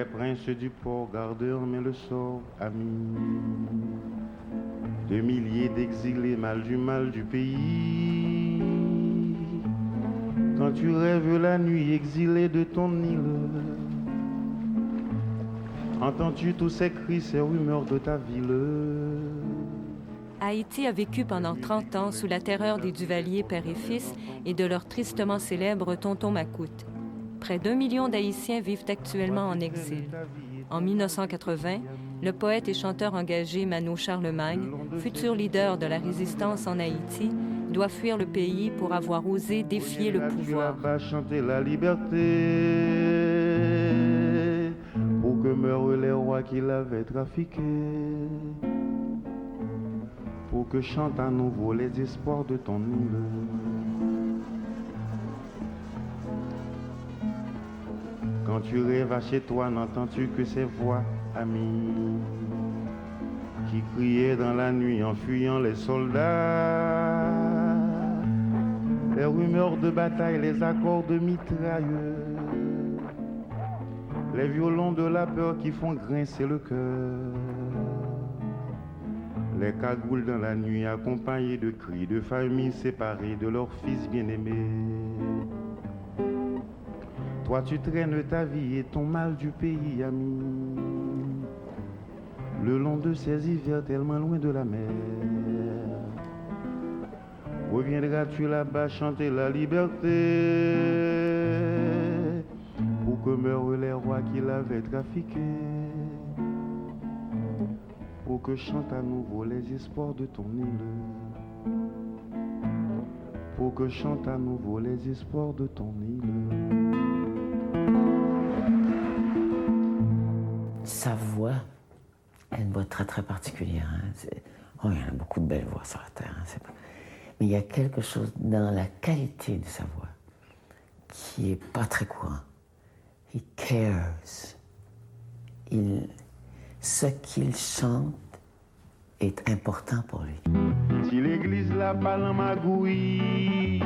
les princes du port gardèrent mais le sort, ami. De milliers d'exilés, mal du pays. Quand tu rêves la nuit, exilé de ton île, entends-tu tous ces cris, ces rumeurs de ta ville? Haïti a vécu pendant 30 ans sous la terreur des Duvalier père et fils et de leur tristement célèbre tonton Macoute. Près d'1 million d'Haïtiens vivent actuellement en exil. En 1980, le poète et chanteur engagé Mano Charlemagne, futur leader de la résistance en Haïti, doit fuir le pays pour avoir osé défier le pouvoir. Chanter la liberté pour que meurent les rois qui l'avaient trafiqué. Pour que chantent à nouveau les espoirs de ton île. Quand tu rêves à chez toi, n'entends-tu que ces voix, amis, qui criaient dans la nuit en fuyant les soldats? Les rumeurs de bataille, les accords de mitrailleux, les violons de la peur qui font grincer le cœur. Les cagoules dans la nuit accompagnés de cris de familles séparées de leurs fils bien-aimés. Toi tu traînes ta vie et ton mal du pays, ami, le long de ces hivers tellement loin de la mer. Reviendras-tu là-bas chanter la liberté pour que meurent les rois qui l'avaient trafiqué? Pour que chantent à nouveau les espoirs de ton île. Pour que chantent à nouveau les espoirs de ton île. Sa voix a une voix très très particulière. Hein. Oh, il y en a beaucoup de belles voix sur la terre. Hein. Mais il y a quelque chose dans la qualité de sa voix qui est pas très courant. He cares. Ce qu'il chante est important pour lui. Si l'église la parle en magouille,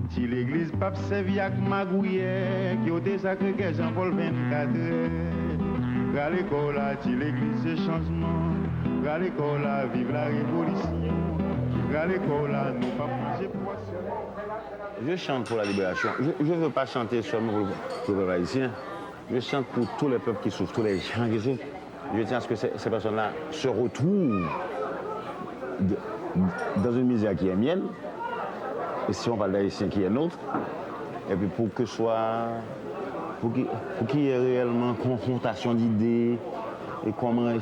si l'église pape Séviac magouillait, qui au désacré que Jean-Paul 24, à l'école là, si l'église c'est changement, à l'école là, vive la révolution, à l'école là, nous pas manger poisson. Je chante pour la libération. Je ne veux pas chanter seulement pour les Haïtiens. Je chante pour tous les peuples qui souffrent, tous les gens qui souffrent. Je tiens à ce que ces personnes-là se retrouvent dans une misère qui est mienne, et si on parle d'Haïtien qui est nôtre, et puis pour qu'il y ait réellement confrontation d'idées, et comment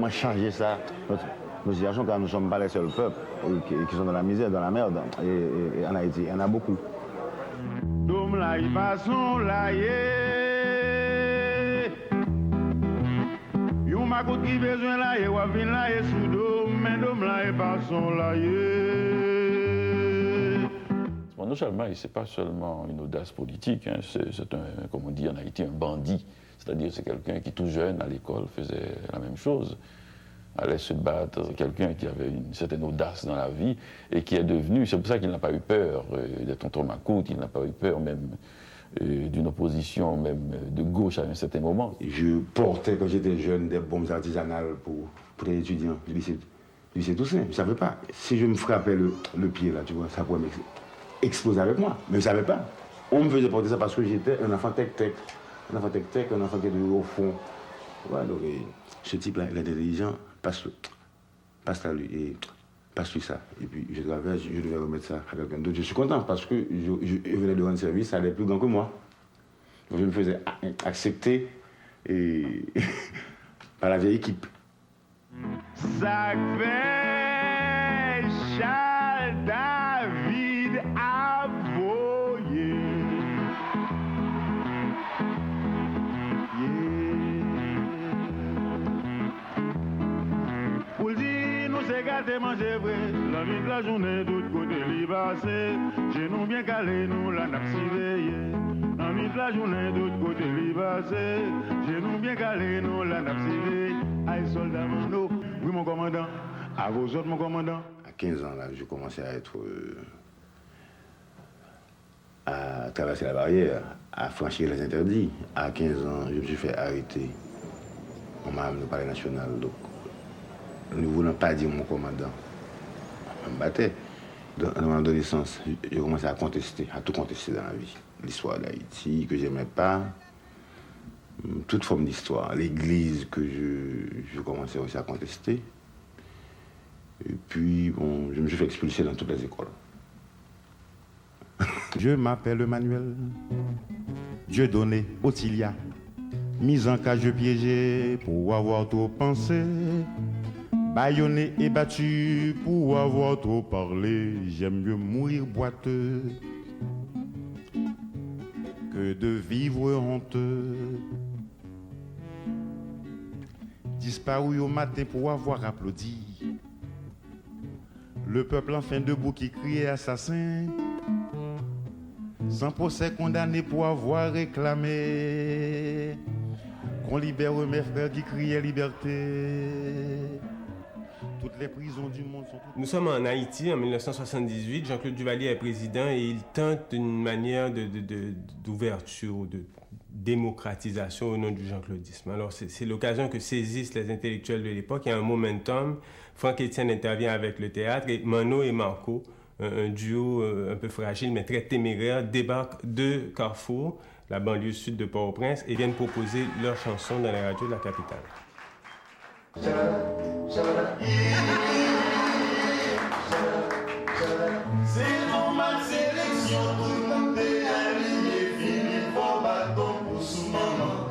changer ça, notre situation, car nous ne sommes pas les seuls peuples qui sont dans la misère, dans la merde, et en Haïti, il y en a beaucoup. Dom la y façon la yon makout qui besoin la ye, wavin la ye sous dom, mais dom la y façon la Non seulement, c'est pas seulement une audace politique, hein, c'est un, comme on dit en Haïti, un bandit. C'est-à-dire c'est quelqu'un qui tout jeune à l'école faisait la même chose, allait se battre, quelqu'un qui avait une certaine audace dans la vie et qui est devenu, c'est pour ça qu'il n'a pas eu peur de tonton Macoute, il n'a pas eu peur même d'une opposition même de gauche à un certain moment. Je portais quand j'étais jeune des bombes artisanales pour les étudiants du lycée Toussaint. Je ne savais pas. Si je me frappais le pied là, tu vois, ça pourrait m'exploser avec moi. Mais je ne savais pas. On me faisait porter ça parce que j'étais un enfant tech-tech. Un enfant tech-tech, un enfant qui est au fond. Ouais, donc ce type-là, il est intelligent, passe-le lui et passe-lui ça. Et puis je devais remettre ça à quelqu'un d'autre. Je suis content parce que je venais de rendre service à des plus grands que moi. Donc je me faisais accepter par la vieille équipe. Ça fait Charles David Avoyer. Pour dire nous c'est gâté manger vrai, la vie de la journée d'autre côté libassé, j'ai nous bien calé nous la nappe surveillée. La vie de la journée d'autre côté libassé, j'ai nous bien calé nous la nappe surveillée. Aïe soldat Mano, oui mon commandant, à vos autres mon commandant. À 15 ans là, je commençais à traverser la barrière. à franchir les interdits. À 15 ans, je me suis fait arrêter. On m'a amené au palais national. Donc, ne voulant pas dire mon commandant, on me battait. Dans mon adolescence, j'ai commencé à contester, à tout contester dans la vie. L'histoire d'Haïti, que j'aimais pas, toute forme d'histoire. L'église que je commençais aussi à contester. Et puis, bon, je me suis fait expulser dans toutes les écoles. Je m'appelle Emmanuel, Dieu donné Otilia, mise en cage piégée pour avoir trop pensé, bâillonné et battu pour avoir trop parlé. J'aime mieux mourir boiteux que de vivre honteux. Disparu au matin pour avoir applaudi, le peuple enfin debout qui criait assassin, sans procès condamné pour avoir réclamé qu'on libère mes frères qui criaient liberté. Toutes les prisons du monde sont... Nous sommes en Haïti en 1978. Jean-Claude Duvalier est président et il tente une manière d'ouverture, de démocratisation au nom du jean-claudisme. Alors c'est l'occasion que saisissent les intellectuels de l'époque. Il y a un momentum. Franck Etienne intervient avec le théâtre et Mano et Marco, un duo un peu fragile mais très téméraire, débarquent de Carrefour, la banlieue sud de Port-au-Prince, et viennent proposer leur chanson dans les radios de la capitale. C'est normal, sélection, tout le monde est aligné, fini pour bâton pour sous maman.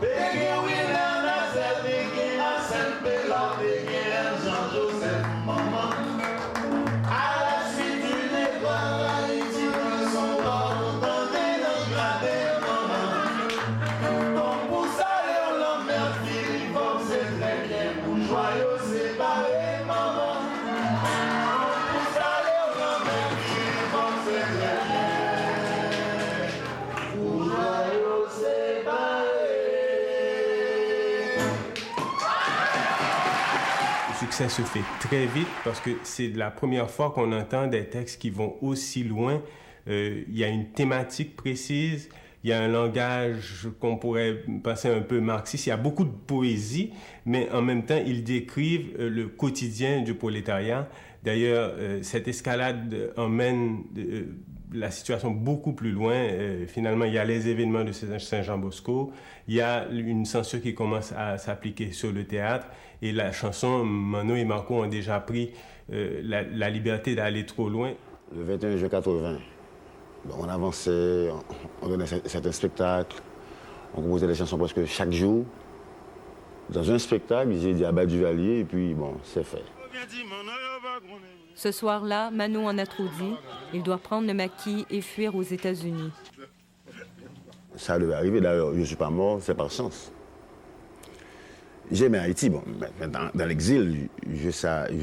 Bégué, oui, la nacelle, bégué, la scène, béla, bégué, Jean-Joseph, maman. À la suite d'une étoile, Haïti, dans son bord, dans des dégradés, maman. Donc, pour saler, on l'emmerde, Philippe, c'est très bien, pour joyeux, séparés, maman. Le succès se fait très vite parce que c'est la première fois qu'on entend des textes qui vont aussi loin. Il y a une thématique précise, il y a un langage qu'on pourrait penser un peu marxiste, il y a beaucoup de poésie, mais en même temps, ils décrivent le quotidien du prolétariat. D'ailleurs, cette escalade emmène la situation beaucoup plus loin. Finalement, il y a les événements de Saint-Jean-Bosco, il y a une censure qui commence à s'appliquer sur le théâtre, et la chanson, Mano et Marco ont déjà pris la liberté d'aller trop loin. Le 21 juin 80, on avançait, on donnait certains spectacles, on composait des chansons presque chaque jour. Dans un spectacle, j'ai dit à Bas Duvalier, et puis bon, c'est fait. Ce soir-là, Mano en a trop dit. Il doit prendre le maquis et fuir aux États-Unis. Ça devait arriver, d'ailleurs, je ne suis pas mort, c'est par chance. J'aimais Haïti, bon, dans l'exil, je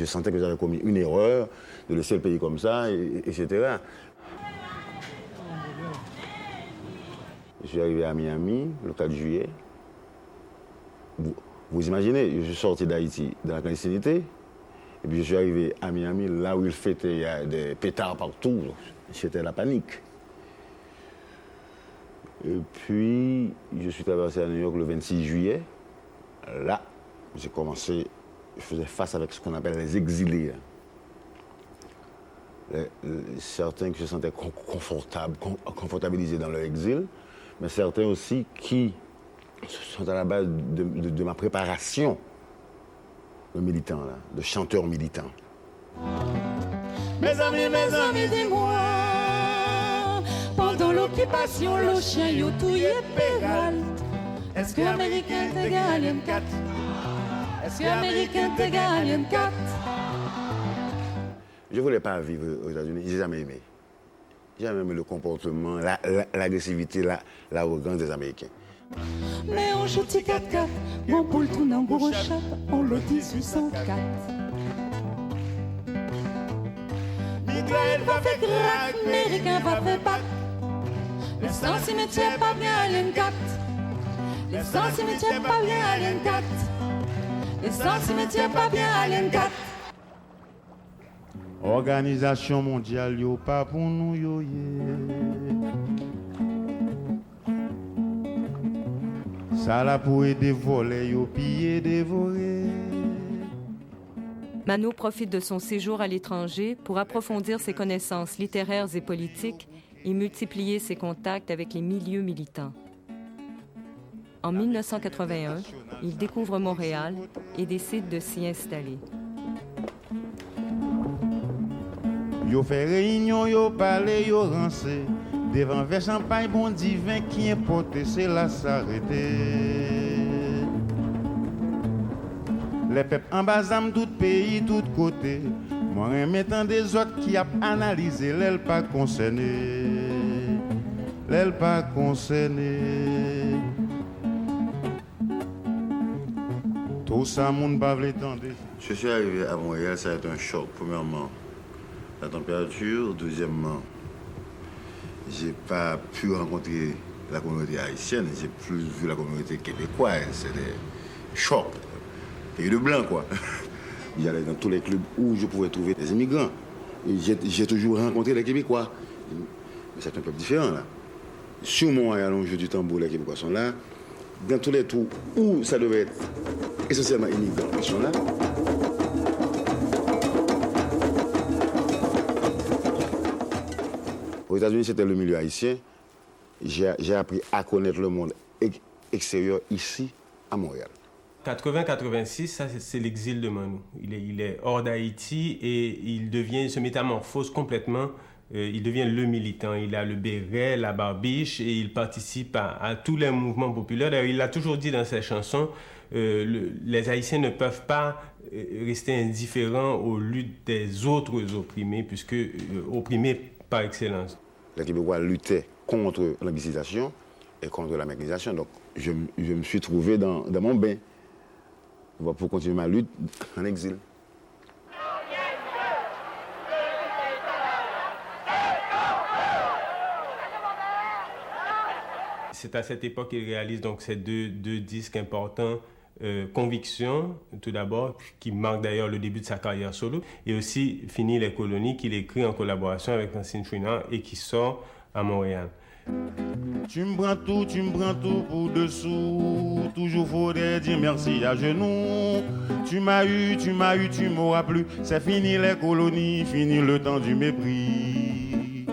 sentais que j'avais commis une erreur de laisser le pays comme ça, etc. Je suis arrivé à Miami, le 4 juillet. Vous imaginez, je suis sorti d'Haïti, de la clandestinité, et puis je suis arrivé à Miami, là où il fêtait, il y a des pétards partout, c'était la panique. Et puis, je suis traversé à New York le 26 juillet. Là, j'ai commencé, je faisais face avec ce qu'on appelle les exilés. Certains qui se sentaient confortabilisés dans leur exil, mais certains aussi qui sont à la base de ma préparation de militant, là, de chanteur militant. Mes amis, dis-moi, pendant l'occupation, le chien yo touye péral. Est-ce que Américain te gagne 4? Est-ce que Américain te gagne 4? Je ne voulais pas vivre aux États-Unis, je n'ai jamais aimé. J'ai jamais aimé le comportement, l'agressivité, l'arrogance des Américains. Mais on joue 4-4, mon poule tourne en gros chat, on le dit sur 104. Miguel va faire crack, Américain va faire pack. Le sang cimetière pas bien à l'N4. Le sang cimetière pas bien à l'N4. Le sang cimetière pas bien à l'N4. Organisation mondiale, yo pas pour nous, yo, Ça là pour aider voler, yo piller, dévorer. Mano profite de son séjour à l'étranger pour approfondir ses connaissances littéraires et politiques et multiplier ses contacts avec les milieux militants. En 1981, il découvre Montréal et décide de s'y installer. Yo fait réunion, yo parlé, yo rancé. Devant verre champagne, bon divin qui importe, c'est là s'arrêter. Les peuples en basam, tout pays, tout côté. Moi, remettant des autres qui a analysé, l'aile pas concerné. L'aile pas concerné. Tout ça, moun pas vle tendre. Je suis arrivé à Montréal, ça a été un choc. Premièrement, la température. Deuxièmement, j'ai pas pu rencontrer la communauté haïtienne. J'ai plus vu la communauté québécoise. C'était choc. Pays de blanc, quoi. J'allais dans tous les clubs où je pouvais trouver des immigrants. Et j'ai toujours rencontré les Québécois. Mais c'est un peuple différent, là. Sur Montréal, au jeu du tambour, les Québécois sont là. Dans tous les trous où ça devait être essentiellement immigrants, ils sont là. Aux États-Unis, c'était le milieu haïtien. J'ai appris à connaître le monde extérieur ici, à Montréal. 80-86, ça c'est l'exil de Mano. Il est hors d'Haïti et il se métamorphose complètement. Il devient le militant. Il a le béret, la barbiche et il participe à tous les mouvements populaires. D'ailleurs, il l'a toujours dit dans ses chansons, les Haïtiens ne peuvent pas rester indifférents aux luttes des autres opprimés, puisque opprimés par excellence. Les Québécois luttaient contre l'anglicisation et contre l'américanisation. Donc, je me suis trouvé dans mon bain pour continuer ma lutte en exil. C'est à cette époque qu'il réalise donc ces deux disques importants, Conviction, tout d'abord, qui marque d'ailleurs le début de sa carrière solo, et aussi Fini les colonies, qu'il écrit en collaboration avec Francine Chouinard et qui sort à Montréal. Tu me prends tout pour dessous. Toujours faudrait dire merci à genoux. Tu m'as eu, tu m'auras plu. C'est fini les colonies, fini le temps du mépris.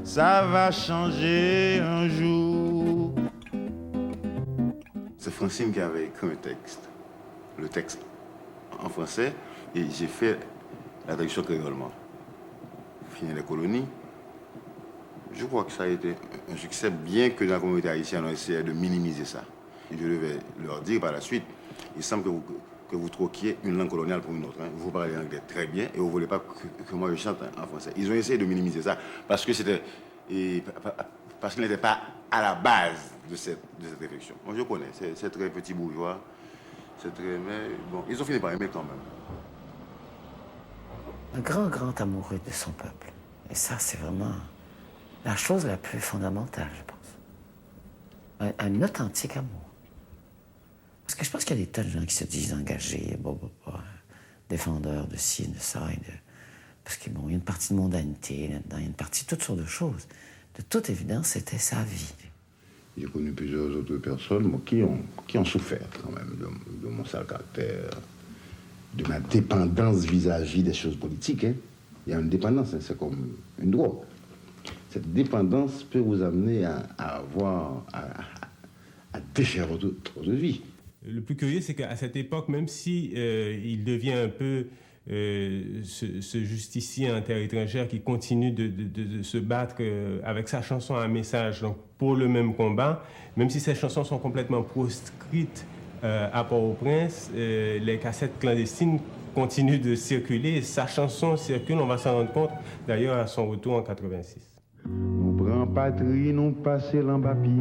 Ça va changer un jour. C'est Francine qui avait écrit un texte, le texte en français, et j'ai fait la traduction créolement. Fini les colonies. Je crois que ça a été un succès, bien que dans la communauté haïtienne, on essayait de minimiser ça. Et je devais leur dire par la suite, il semble que vous troquiez une langue coloniale pour une autre. Hein. Vous parlez anglais très bien et vous ne voulez pas que moi je chante en français. Ils ont essayé de minimiser ça parce qu'ils n'étaient pas à la base de cette réflexion. Moi je connais, c'est très petit bourgeois, mais bon, ils ont fini par aimer quand même. Un grand amoureux de son peuple. Et ça, c'est vraiment la chose la plus fondamentale, je pense. Un authentique amour. Parce que je pense qu'il y a des tas de gens qui se disent engagés, défendeurs de ci, de ça, parce qu'il y a une partie de mondanité là-dedans, il y a une partie de toutes sortes de choses. De toute évidence, c'était sa vie. J'ai connu plusieurs autres personnes qui ont souffert quand même de mon sale caractère, de ma dépendance vis-à-vis des choses politiques. Hein. Il y a une dépendance, hein, c'est comme une drogue. Cette dépendance peut vous amener à défaire votre vie. Le plus curieux, c'est qu'à cette époque, même si il devient un peu ce justicier en terre étrangère qui continue de se battre avec sa chanson à message donc pour le même combat, même si ces chansons sont complètement proscrites à Port-au-Prince, les cassettes clandestines continuent de circuler et sa chanson circule, on va s'en rendre compte d'ailleurs à son retour en 86. Nous prenons patrie, nous passons l'en-papier.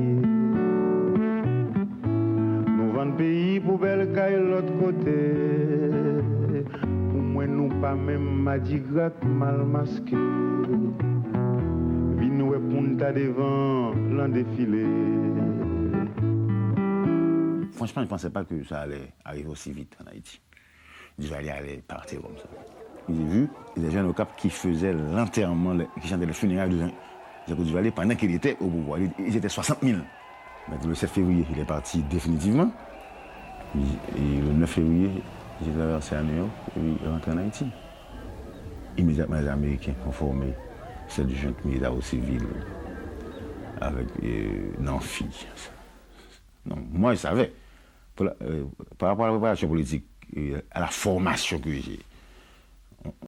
Nous vendons pays pour belle caille l'autre côté. Pour moi, nous pas même madigrat mal masqué. Vie nous est pour nous devant l'en défilé. Franchement, je ne pensais pas que ça allait arriver aussi vite en Haïti. Je disais, allait partir comme ça. J'ai vu des jeunes au Cap qui faisaient l'enterrement, qui chantaient les funérailles de Jacques Duvalier pendant qu'il était au pouvoir. Ils étaient 60 000. Le 7 février, il est parti définitivement. Et le 9 février, j'ai traversé à New York et puis rentré en Haïti. Immédiatement, les Américains ont formé cette junte militaro-civile avec Nanfi. Non, moi, je savais. Par rapport à la préparation politique, à la formation que j'ai,